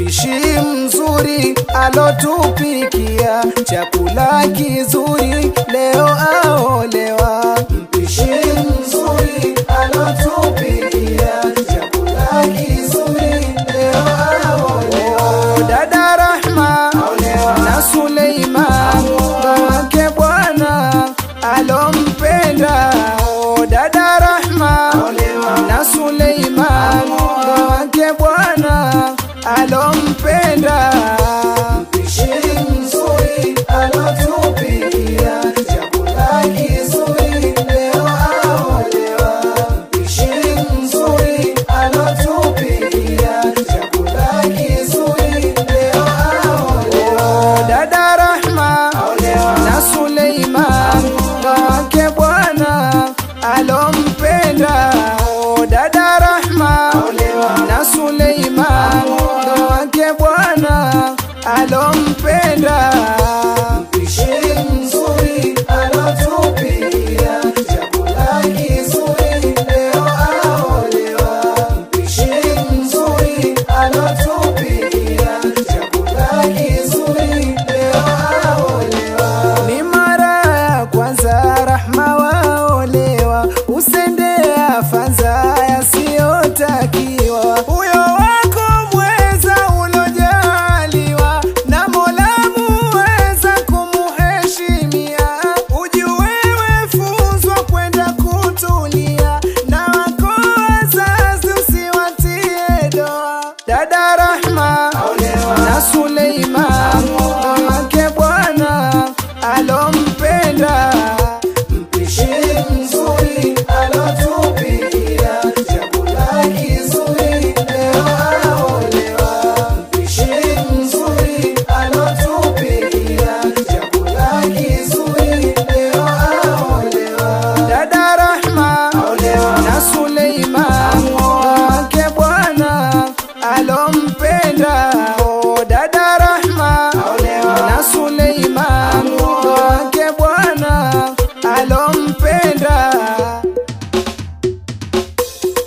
mpishi mzuri alotupikia chakula kizuri, leo aolewa. Mpishi mzuri alotupikia chakula kizuri, leo aolewa. Dada Rahma na Suleiman wake bwana alompenda. Dada Rahma na Suleiman wake bwana alompenda. Mpishi mzuri alotupikia chakula kizuri, leo aolewa. Mpishi mzuri alotupikia chakula kizuri, leo aolewa. Dada Rahma na Suleiman wake bwana alompenda. Dada Rahma na Suleiman wake bwana alompenda. Mpishi mzuri alotupikia chakula kizuri, leo aolewa. Mpishi mzuri alotupikia chakula kizuri, leo aolewa. Ni mara ya kwanza Rahma waolewa, usendea fanza yasiyotakiwa. Huyo wako mweza ulojaliwa, na Mola muweza kumuheshimia. Ujue wefunzwa kwenda kutulia, na wako wazazi usiwatie doa. Dada Rahma na Suleiman wake bwana alompenda. Mpishi mzuri alotupikia chakula kizuri, leo aolewa. Mpishi mzuri alotupikia chakula kizuri, leo aolewa. Dada Rahma na Suleiman wake bwana alompenda. Dada Rahma na Suleiman wake bwana alompenda.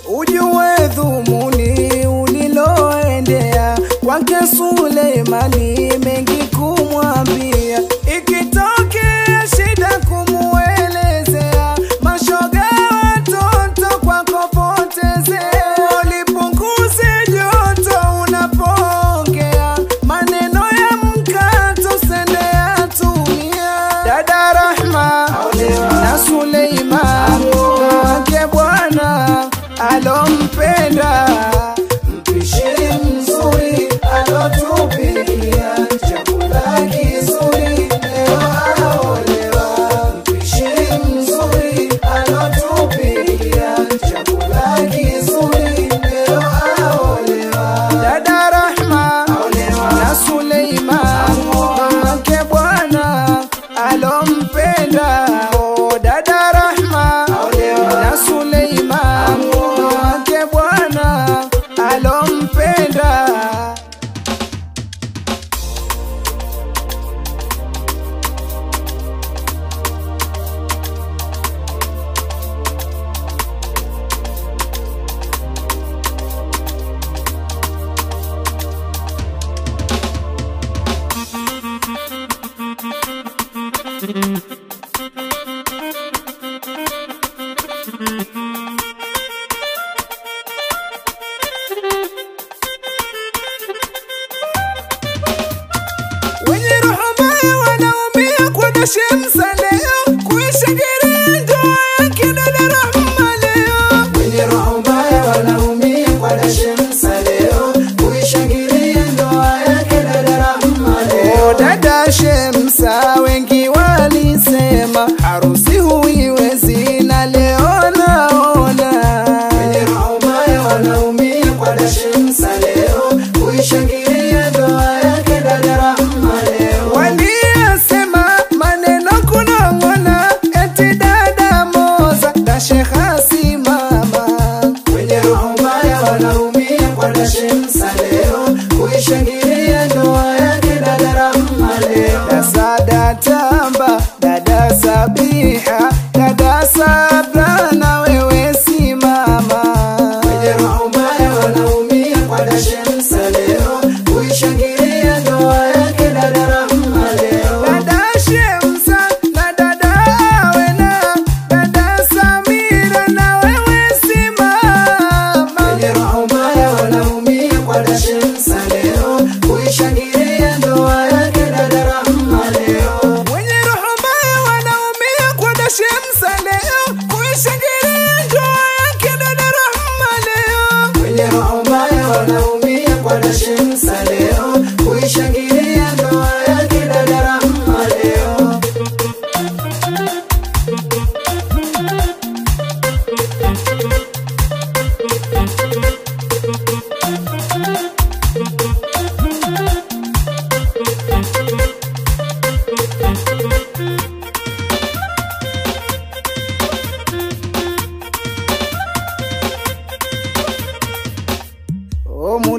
Ujue dhumuni uliloendea kwake Suleimani, mengi kumwambia. Ikitokea shida kumuelezea, mashoga watoto kwako potezea. Ulipunguze joto unapoongea, maneno ya mkato sendea tumia. Dada Rahma na Suleiman wake bwana alompenda. Mpishi mzuri alotupikia chakula kizuri, leo aolewa. Mpishi mzuri alotupikia chakula kizuri, leo aolewa. Dada Rahma na Suleiman wake bwana alompenda. Dada Rahma na Suleiman wake bwana alompenda. Wenye roho mbaya wanaumia kwa Shemsa leo, kuishangilia ndoa yake Dada Rahma leo. Wenye roho mbaya wanaumia kwa Shemsa leo, kuishangilia ndoa yake Dada Rahma leo. Dada Shemsa wengi walisema harusi huiwezi, na leo naona. Wenye roho mbaya wanaumia kwa Shemsa leo, kuishangilia ndoa yake Dada Rahma leo. Waliyasema maneno kunong'ona, eti Dada Moza na Shekha simama. Wenye roho mbaya wanaumia kwa Shemsa leo, kuishangilia ndoa yake Dada Rahma leo. Dada Tamba, Dada Sabiha, Dada Sabra na wewe simama. Wenye roho mbaya wanaumia kwa Shemsa leo,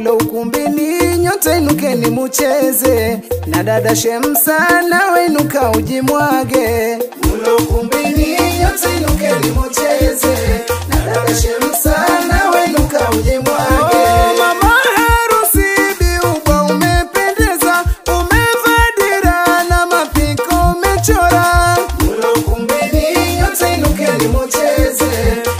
Mulo ukumbini nyote inukeni mucheze, na dada Shemsa nawe inuka ujimwage. Mulo ukumbini nyote inukeni mucheze, na dada Shemsa nawe inuka ujimwage. Oh, mama harusi biuba umependeza, umevadira na mapiko umechora. Mulo ukumbini nyote inukeni mucheze,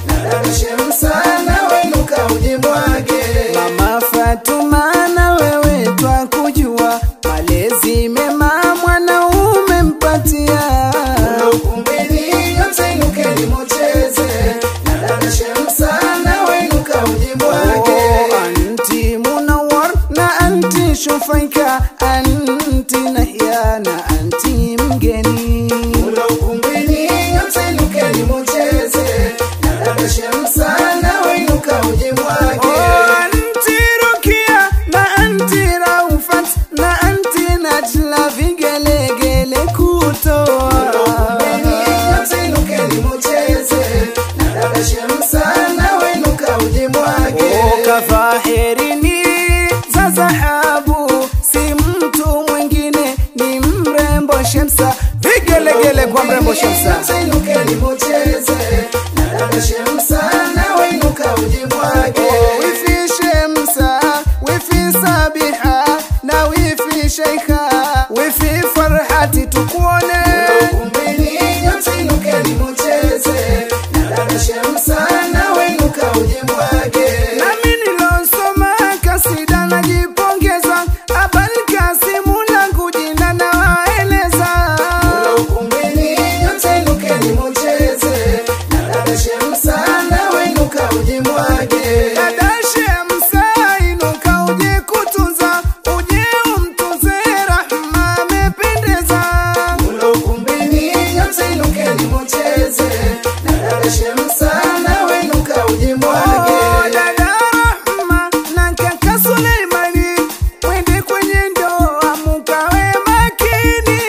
na dada Shemsa nawe inuka ujimwage. Mama Fatuma na wewe twakujua, malezi mema mwanaume mpatia. Mulo ukumbini nyote inukeni mucheze, na dada Shemsa nawe inuka ujimwage. Oh, anti Munawar na anti Shufaika, anti Nahia na anti Mgeni. Mulo ukumbini nyote inukeni mucheze, na dada Shemsa nawe inuka ujimwage. Oh, anti Rukia na anti Raufat na anti Najla vigelegele kutoa. Mulo ukumbini nyote inukeni mucheze, na dada Shemsa nawe inuka ujimwage. Oh, kafaherini za dhahabu, si mtu mwingine ni mrembo Shemsa. Vigelegele kwa mrembo Shemsa. Nyote inukeni mucheze, na dada Shemsa nawe inuka ujimwage. Oh, wifi Shemsa, wifi Sabiha na wifi Sheikha, wifi Farhati tukuone. Mulo ukumbini nyote inukeni mucheze, na dada Shemsa nawe inuka ujimwage. Nami nilosoma kasida najipongeza, Abal Kasimu langu jina nawaeleza. Mulo ukumbini nyote inukeni mucheze, na dada Shemsa nawe inuka ujimwage. Dada Shemsa inuka uje kutunza, uje umtunze Rahma amependeza. Mulo ukumbini nyote inukeni mucheze, na dada Shemsa nawe inuka ujimwage. Oh, dada Rahma na kaka Suleimani, mwende kwenye ndoa mukawe makini.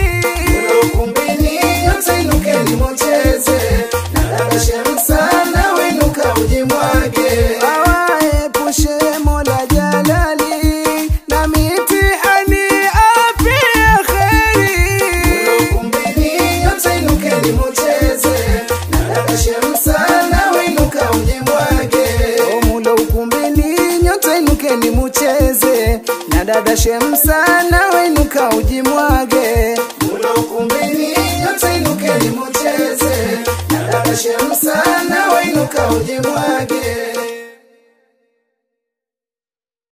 Mulo ukumbini nyote inukeni mucheze, na dada Shemsa nawe inuka ujimwage. Awaepushe Mola Jalali na mitihani apia kheri. Mulo ukumbini nyote inukeni mucheze, na dada Shemsa nawe inuka ujimwage. Oh, mulo ukumbini nyote inukeni mucheze, na dada Shemsa nawe inuka ujimwage. Mulo ukumbini nyote inukeni mucheze, na dada Shemsa nawe inuka ujimwage.